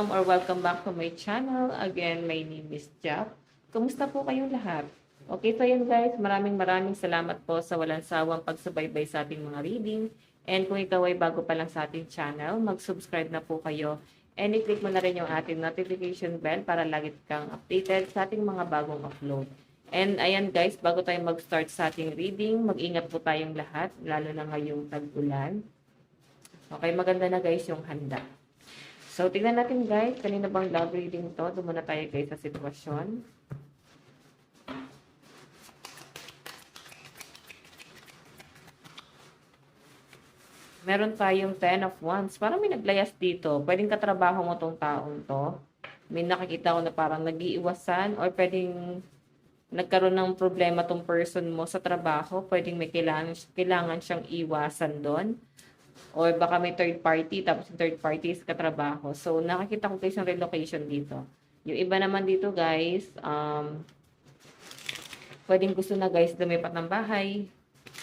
welcome back to my channel. Again, my name is Jap. Kumusta po kayong lahat? Okay, so yun guys, maraming salamat po sa walang sawang pagsubaybay sa ating mga reading. And kung ikaw ay bago pa lang sa ating channel, mag-subscribe na po kayo. And i-click mo na rin yung ating notification bell para lagi kang updated sa ating mga bagong upload. And ayan guys, bago tayo mag-start sa ating reading, mag-ingat po tayong lahat, lalo na ngayong tag-ulan. Okay, maganda na guys yung handa. So, tingnan natin guys, kanina bang love reading to? Doon muna tayo guys sa sitwasyon. Meron tayong 10 of Wands. Parang may naglayas dito. Pwedeng katrabaho mo tong taong to. May nakikita ko na parang nag-iiwasan or pwedeng nagkaroon ng problema tong person mo sa trabaho. Pwedeng may kailangan siyang iwasan doon. O baka may third party, tapos yung third party is katrabaho. So, nakakita ko guys yung relocation dito. Yung iba naman dito guys, pwedeng gusto na guys lumipat ng bahay.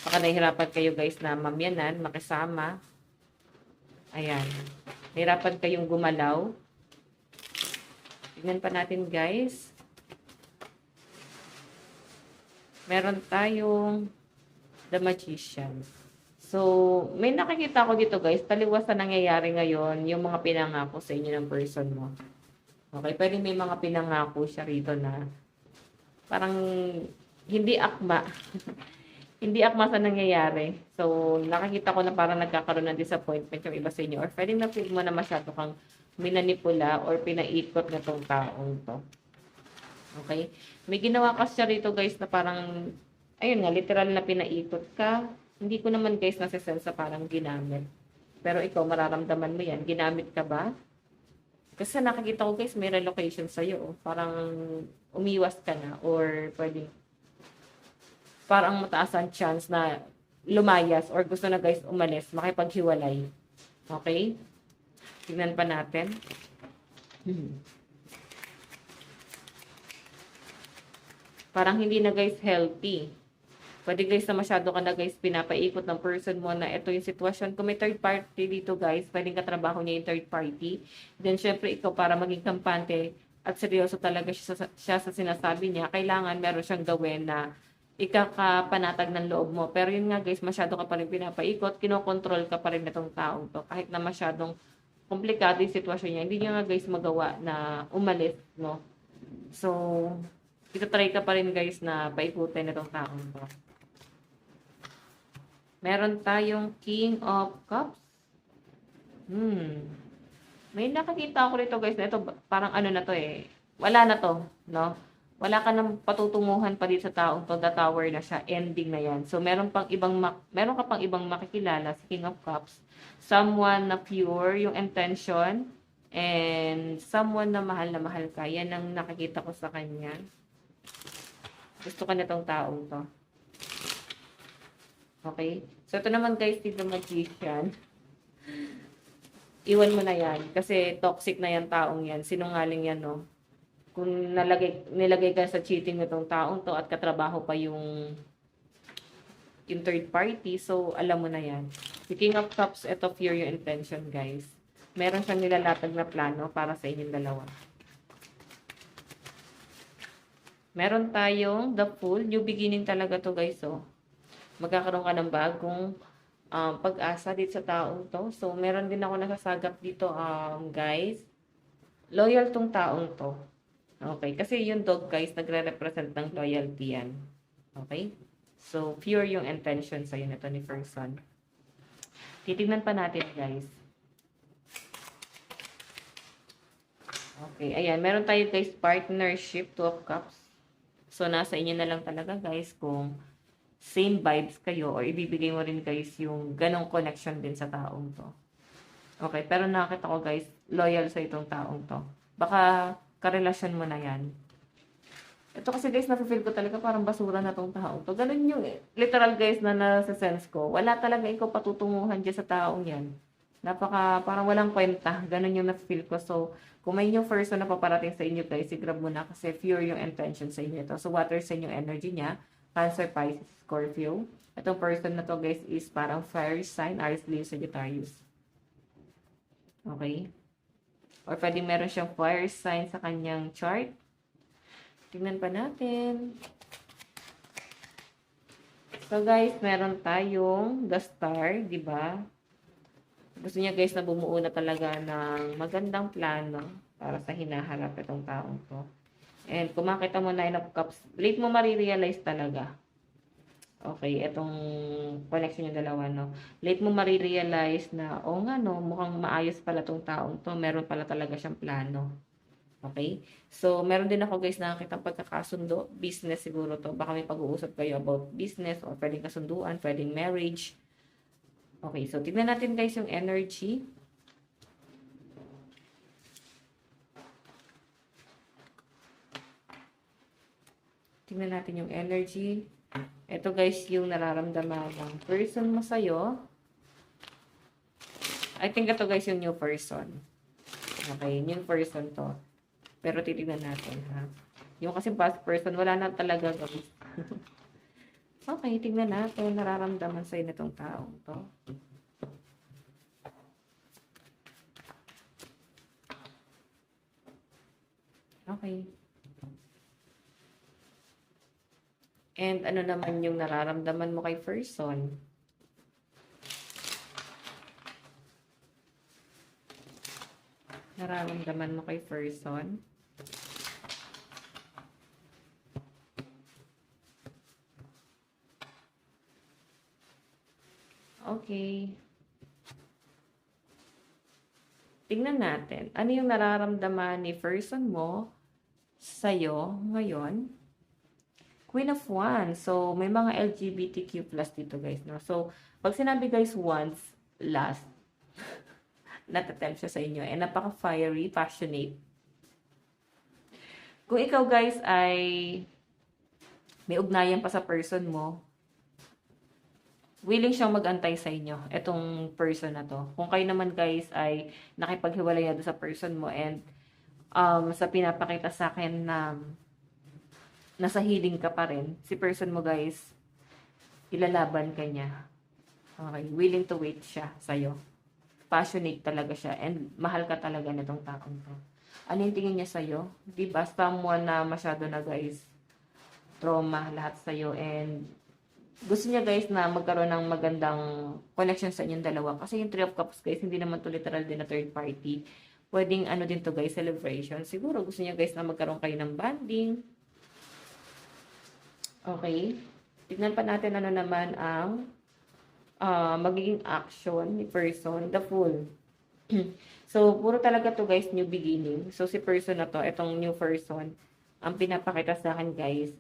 Baka nahihirapan kayo guys na mamyanan, makisama. Ayan. Nahihirapan kayong gumalaw. Tignan pa natin guys. Meron tayong The Magician. So, may nakikita ko dito guys, taliwas na nangyayari ngayon yung mga pinangako sa inyo ng person mo. Okay, pwede may mga pinangako siya rito na parang hindi akma. Hindi akma sa nangyayari. So, nakikita ko na parang nagkakaroon ng disappointment yung iba sa inyo. Or pwede na feel mo na masyado kang minanipula or pinaikot na tong taong to. Okay? May ginawa kasi siya rito guys na parang, ayun nga, literal na pinaikot ka. Hindi ko naman guys nasa-sense sa parang ginamit. Pero ikaw, mararamdaman mo yan. Ginamit ka ba? Kasi nakikita ko guys, may relocation sa'yo. Oh. Parang umiwas ka na. Or pwedeng, parang mataas ang chance na lumayas. Or gusto na guys umalis, makipaghiwalay. Okay? Tignan pa natin. Parang hindi na guys healthy. Pwede guys na masyado ka na guys pinapaikot ng person mo na ito yung sitwasyon. Kung may third party dito guys, pwedeng katrabaho niya yung third party. Then syempre ikaw para maging kampante at seryoso talaga siya sa sinasabi niya, kailangan meron siyang gawin na ikakapanatag ng loob mo. Pero yun nga guys, masyado ka pa rin pinapaikot, kinokontrol ka pa rin itong taong to. Kahit na masyadong komplikado yung sitwasyon niya, hindi niya nga guys magawa na umalis, no? So, itatry ka pa rin guys na paikutin itong taong to. Meron tayong King of Cups. May nakakita ako rito guys na ito parang ano na to eh. Wala na to, no? Wala ka nang patutunguhan pa dito sa taong to. The Tower na siya. Ending na yan. So, meron ka pang ibang makikilala sa King of Cups. Someone na pure yung intention and someone na mahal ka. Yan ang nakikita ko sa kanya. Gusto ka na tong taong to. Okay? So, ito naman guys, si The Magician. Iwan mo na yan. Kasi toxic na yan taong yan. Sinungaling yan, no? Kung nilagay ka sa cheating nitong taong to at katrabaho pa yung third party, so alam mo na yan. Si King of Cups, ito pure yung intention, guys. Meron siyang nilalatag na plano para sa inyong dalawa. Meron tayong The Fool. New beginning talaga to guys, oh. Magkakaroon ka ng bagong pag-asa dito sa taong to. So, meron din ako nasasagap dito, guys. Loyal tong taong to. Okay, kasi yung dog, guys, nagre-represent ng loyalty yan. Okay? So, pure yung intention sa'yo nito ni person. Titignan pa natin, guys. Okay, ayan. Meron tayo, guys, partnership, 2 of Cups. So, nasa inyo na lang talaga, guys, kung same vibes kayo or ibibigay mo rin guys yung ganong connection din sa taong to. Okay, pero nakita ko guys, loyal sa itong taong to. Baka karelasyon mo na yan. Ito kasi guys, nafe-feel ko talaga parang basura na tong taong to. Ganun yung literal guys na nasa-sense ko. Wala talaga ikaw patutunguhan dyan sa taong yan. Parang walang kwenta. Ganun yung nafe-feel ko. So, kung may new person na paparating sa inyo guys, i-grab mo na kasi pure yung intention sa inyo ito. So, water sa yung energy niya. Cancer, Pisces, Scorpio. Itong person na to guys is parang fire sign, Aries, Leo, Sagittarius. Okay? Or pwedeng meron siyang fire sign sa kanyang chart. Tingnan pa natin. So guys, meron tayong the star, di ba? Gusto niya guys na bumuo na talaga ng magandang plano para sa hinaharap itong taong to. And kung makita mo Nine of Cups, late mo marirealize talaga. Okay, itong connection yung dalawa, no? Late mo marirealize na, oh nga, no, mukhang maayos pala tong taong to. Meron pala talaga siyang plano. Okay? So, meron din ako guys nakakita pagkakasundo. Business siguro to. Baka may pag-uusap kayo about business or pwedeng kasunduan, pwedeng marriage. Okay, so tignan natin guys yung energy. Tignan natin yung energy. Ito guys yung nararamdaman ng person mo sa'yo. I think ito guys yung new person. Okay, new person to. Pero titignan natin, ha? Yung kasi past person, wala na talaga guys. Okay, tignan natin. Nararamdaman sa'yo nitong taong to. Okay. And ano naman yung nararamdaman mo kay person? Nararamdaman mo kay person? Okay. Tingnan natin. Ano yung nararamdaman ni person mo sa'yo ngayon? Queen of Wands. So, may mga LGBTQ plus dito, guys, no? So, pag sinabi, guys, once, last, natatempt siya sa inyo. And napaka-fiery, passionate. Kung ikaw, guys, ay may ugnayan pa sa person mo, willing siyang mag-antay sa inyo, itong person na to. Kung kayo naman, guys, ay nakipaghiwalay na doon sa person mo and sa pinapakita sa akin na nasa healing ka pa rin, si person mo, guys, ilalaban ka niya. Okay, willing to wait siya sa'yo. Passionate talaga siya and mahal ka talaga nitong taong to. Ano yung tingin niya sa'yo? Diba? Someone na masyado na, guys, trauma lahat sa'yo and gusto niya, guys, na magkaroon ng magandang connection sa inyong dalawa. Kasi yung Three of Cups, guys, hindi naman to literal din na third party. Pwedeng ano din to, guys, celebration. Siguro gusto niya, guys, na magkaroon kayo ng bonding. Okay. Tignan pa natin ano naman ang magiging action ni person, the Fool. So, puro talaga to, guys, new beginning. So, si person na to, itong new person, ang pinapakita sa akin, guys,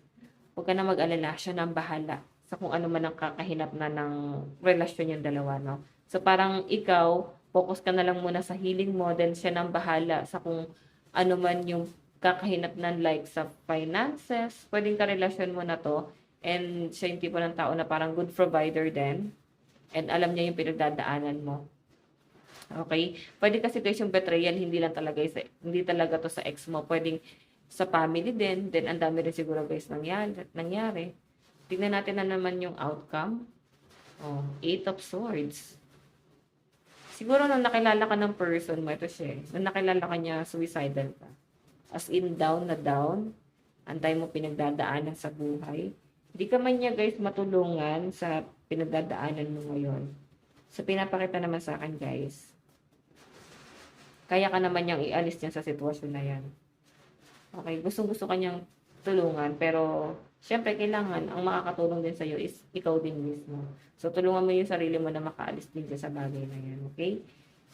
huwag ka na mag-alala, siya nang bahala sa kung ano man ang kakahinap na ng relasyon yung dalawa, no? So, parang ikaw, focus ka na lang muna sa healing mo, then siya nang bahala sa kung ano man yung kakahinap ng like sa finances, pwedeng karelasyon mo na to, and siya yung tipo ng tao na parang good provider din, and alam niya yung pinagdadaanan mo. Okay? Pwede kasi guys yung betrayal, hindi talaga to sa ex mo, pwedeng sa family din, then ang dami rin siguro guys nangyari. Tingnan natin na naman yung outcome. Oh, Eight of Swords. Siguro nung nakilala ka ng person mo, ito siya. Nung nakilala ka niya, suicidal ka. As in, down na down. Antay mo pinagdadaanan sa buhay. Hindi ka man niya, guys, matulungan sa pinagdadaanan mo ngayon. So, pinapakita naman sa akin, guys. Kaya ka naman niyang ialis niya sa sitwasyon na yan. Okay, gustong-gusto ka niyang tulungan, pero syempre, kailangan, ang makakatulong din sa'yo is ikaw din mismo. So, tulungan mo yung sarili mo na makaalis din sa bagay na yan, okay?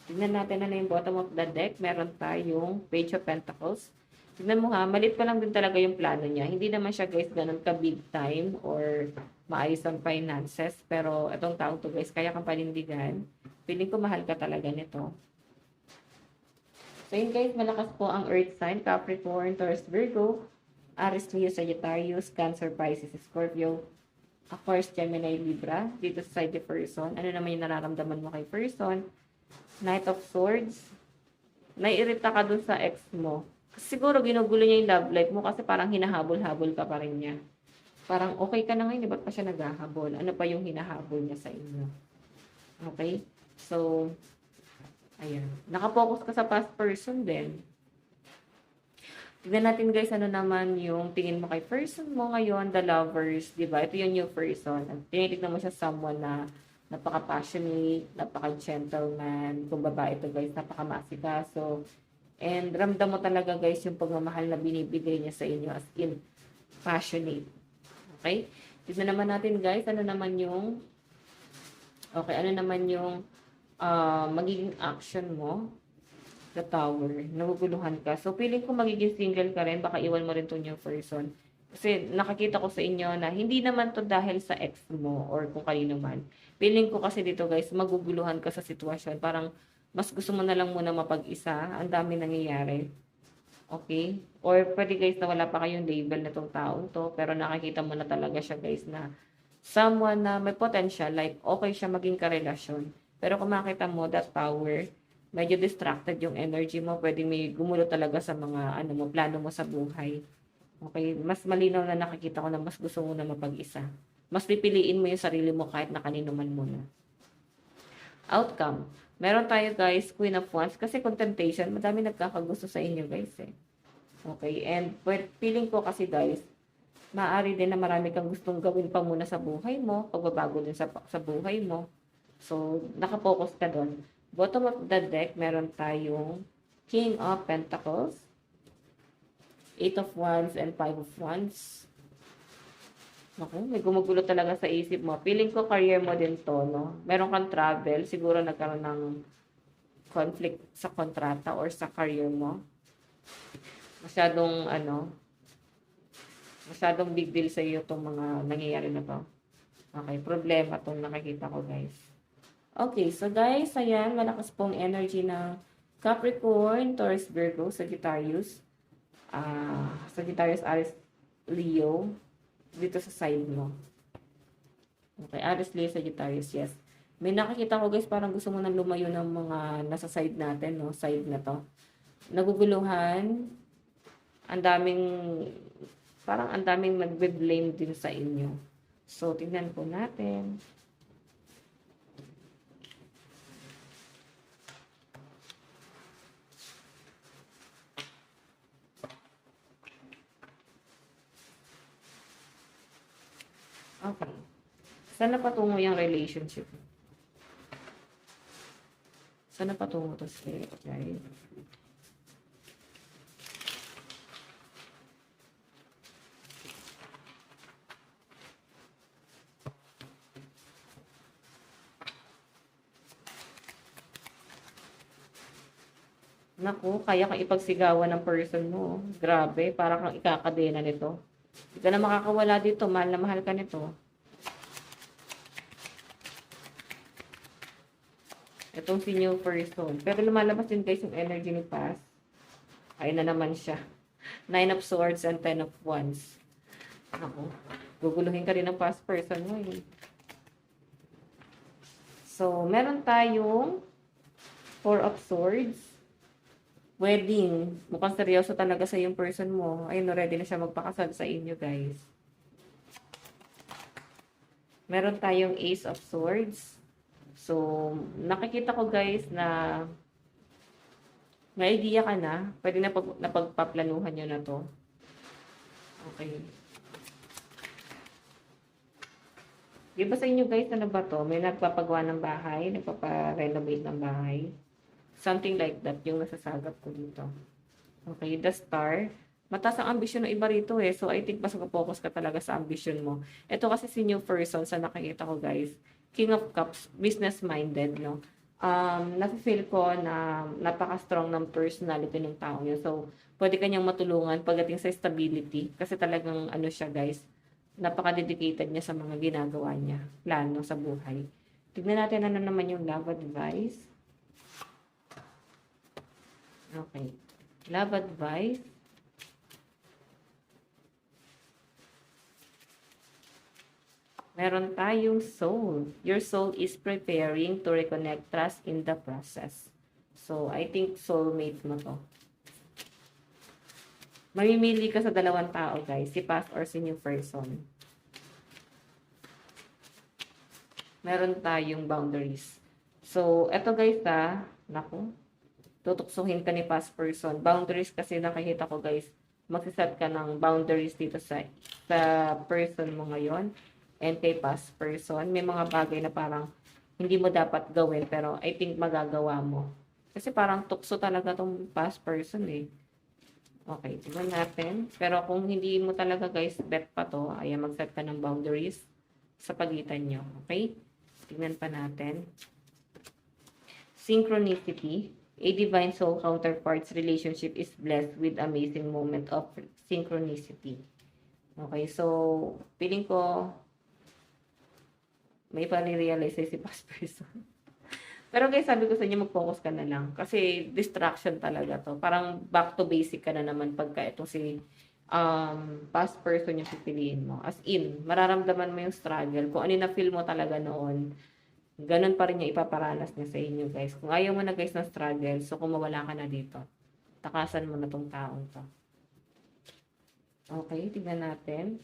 Tignan natin na yung bottom of the deck. Meron tayong Page of Pentacles. Tignan mo ha, malit pa lang din talaga yung plano niya. Hindi naman siya, guys, ganun ka big time or maayos ang finances. Pero itong tao to, guys, kaya kang panindigan. Feeling ko mahal ka talaga nito. So, yun, guys, malakas po ang Earth sign, Capricorn, Taurus, Virgo, Aries, Leo, Sagittarius, Cancer, Pisces, Scorpio, Aquarius, Gemini, Libra. Dito sa side of person, ano naman yung nararamdaman mo kay person? Knight of Swords. Naiirita ka dun sa ex mo. Kasi siguro ginugulo niya yung love life mo kasi parang hinahabol-habol ka pa rin niya. Parang okay ka na ngayon, ba't pa siya naghahabol? Ano pa yung hinahabol niya sa inyo? Okay? So, Ayan. Nakapokus ka sa past person din. Tignan natin guys, ano naman yung tingin mo kay person mo ngayon, the lovers, di ba? Ito yung new person. Tinitignan mo siya someone na napaka-passionate, napaka-gentleman. Kung babae ito guys, napaka-masikaso. And ramdam mo talaga guys yung pagmamahal na binibigay niya sa inyo as in passionate. Okay? Tignan naman natin guys, ano naman yung ano naman yung magiging action mo. The Tower. Naguguluhan ka. So, feeling ko magiging single ka rin. Baka iwan mo rin tong new person. Kasi nakakita ko sa inyo na hindi naman to dahil sa ex mo or kung kanino man. Feeling ko kasi dito guys, maguguluhan ka sa sitwasyon. Parang mas gusto mo na lang muna mapag-isa. Ang dami nangyayari. Okay? Or pwede guys na wala pa kayong label na tong taong to. Pero nakakita mo na talaga siya guys na someone na may potential. Like okay siya maging karelasyon. Pero kung makita mo that Tower, medyo distracted yung energy mo, pwedeng may gumulo talaga sa mga plano mo sa buhay. Okay, mas malinaw na nakikita ko na mas gusto mo na mapag-isa. Mas pipiliin mo yung sarili mo kahit na kanino man muna. Outcome. Meron tayo guys, Queen of Wands, kasi contemplation, madami nagkakagusto sa inyo guys eh. Okay, and feeling ko kasi guys, maaari din na marami kang gustong gawin pa muna sa buhay mo, pagbabago din sa buhay mo. So, nakapokus ka doon. Bottom of the deck, meron tayong King of Pentacles, Eight of Wands, and Five of Wands. Naku, may gumugulo talaga sa isip mo. Feeling ko career mo din to, no? Meron kang travel, siguro nagkaroon ng conflict sa kontrata or sa career mo. Masyadong big deal sa iyo itong mga nangyayari na to. Okay, problema itong nakikita ko, guys. Okay, so guys, ayan, malakas pong energy ng Capricorn, Taurus, Virgo, Sagittarius, Aries, Leo, dito sa side mo. Okay, Aries, Leo, Sagittarius, yes. May nakikita ko guys, parang gusto mo nang lumayo ng mga nasa side natin, no? Side na to. Naguguluhan, parang ang daming nagbe-blame din sa inyo. So, tingnan po natin. Okay. Saan na patungo yung relationship? Saan na patungo to, Spirit Guide? Naku, kaya kang ipagsigawan ng person mo. Grabe, para kang ikakadena nito. Hindi ka na makakawala dito. Mahal na mahal ka nito. Itong si new person. Pero lumalabas din guys yung energy ni past. Ayun na naman siya. 9 of Swords and 10 of Wands. Ako, guguluhin ka rin ng past person mo eh. So, meron tayong 4 of Swords. Wedding. Mukhang seryoso talaga sa yung person mo. Ayun, ready na siya magpakasal sa inyo, guys. Meron tayong Ace of Swords. So, nakikita ko, guys, na may idea ka na. Pwede na napagpaplanuhan nyo na to. Okay. Di ba sa inyo, guys, ano ba to? May nagpapagawa ng bahay, nagpaparenovate ng bahay. Something like that, yung nasasagap ko dito. Okay, the Star. Mataas ang ambisyon ng iba rito eh. So, I think mas focus ka talaga sa ambisyon mo. Ito kasi si new person sa nakikita ko, guys. King of Cups, business-minded, no? Nafe-feel ko na napaka-strong ng personality ng tao niya. So, pwede kanyang matulungan pagdating sa stability. Kasi talagang, siya, guys, napaka-dedicated niya sa mga ginagawa niya. Plano sa buhay. Tignan natin ano naman yung love advice. Okay. Love advice. Meron tayong soul. Your soul is preparing to reconnect, trust in the process. So, I think soulmate mo to. Mamimili ka sa dalawang tao, guys. Si past or si new person. Meron tayong boundaries. So, eto guys Naku, tutuksuhin ka ni past person. Boundaries kasi nakikita ko guys. Magsiset ka ng boundaries dito sa person mo ngayon and kay past person. May mga bagay na parang hindi mo dapat gawin pero I think magagawa mo. Kasi parang tukso talaga tong past person eh. Okay, tignan natin. Pero kung hindi mo talaga guys bet pa to, ayan mag-set ka ng boundaries sa pagitan nyo. Okay? Tignan pa natin. Synchronicity. A divine soul counterpart's relationship is blessed with amazing moment of synchronicity. Okay, so feeling ko may pali-realize si past person. Pero guys, sabi ko sa inyo, mag-focus ka na lang. Kasi distraction talaga to. Parang back to basic ka na naman pagka ito si past person yung pipiliin mo. As in, mararamdaman mo yung struggle. Kung ano na feel mo talaga noon, ganun pa rin yung ipaparanas niya sa inyo guys. Kung ayaw mo na guys ng struggle, so kung mawala ka na dito, takasan mo na tong taong to. Okay, tignan natin.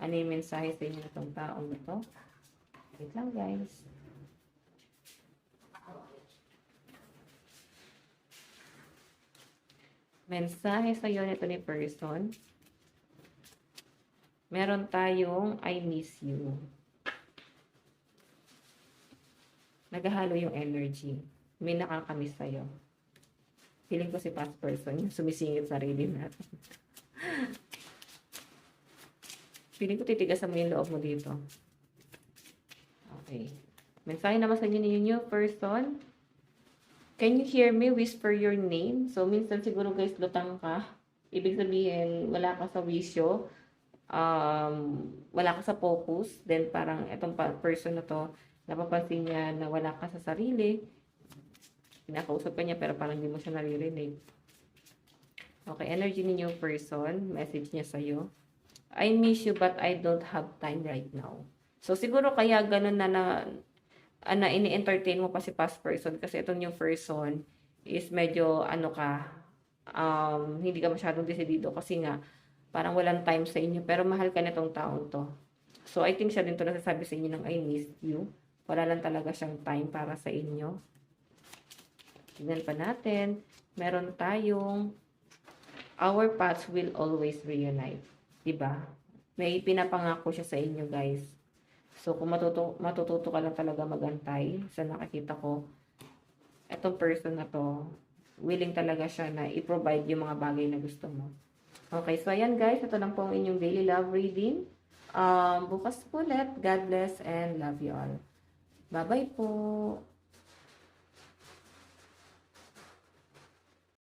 Ano yung mensahe sa inyo na tong taong to? Wait lang guys. Mensahe sa iyo nito ni person. Meron tayong I miss you. Naghahalo yung energy. May nakakamiss sa'yo. Feeling ko si past person yung sumisingit sa sarili natin. Feeling ko titigasan mo yung loob mo dito. Okay. Mensahe naman sa inyo ni new person. Can you hear me whisper your name? So, minsan siguro guys, lutang ka. Ibig sabihin, wala ka sa wisyo. Wala ka sa focus. Then, parang itong person na to, napapansin niya na wala ka sa sarili. Pinakausap ka niya, pero parang hindi mo siya naririnig. Okay, energy ni new person. Message niya sa'yo. I miss you, but I don't have time right now. So, siguro kaya ganun na ini-entertain mo pa si past person kasi itong yung person is medyo hindi ka masyadong desidido kasi nga parang walang time sa inyo pero mahal ka nitong taong to. So I think siya din to nasasabi sa inyo ng I miss you. Wala lang talaga siyang time para sa inyo. Tignan pa natin. Meron tayong our paths will always reunite. Diba? May pinapangako siya sa inyo guys. So, kung matututo ka lang talaga magantay, sa nakakita ko, etong person na to, willing talaga siya na i-provide yung mga bagay na gusto mo. Okay, so ayan guys, ito lang po ang inyong daily love reading. Bukas po ulit. God bless and love you all. Bye-bye po.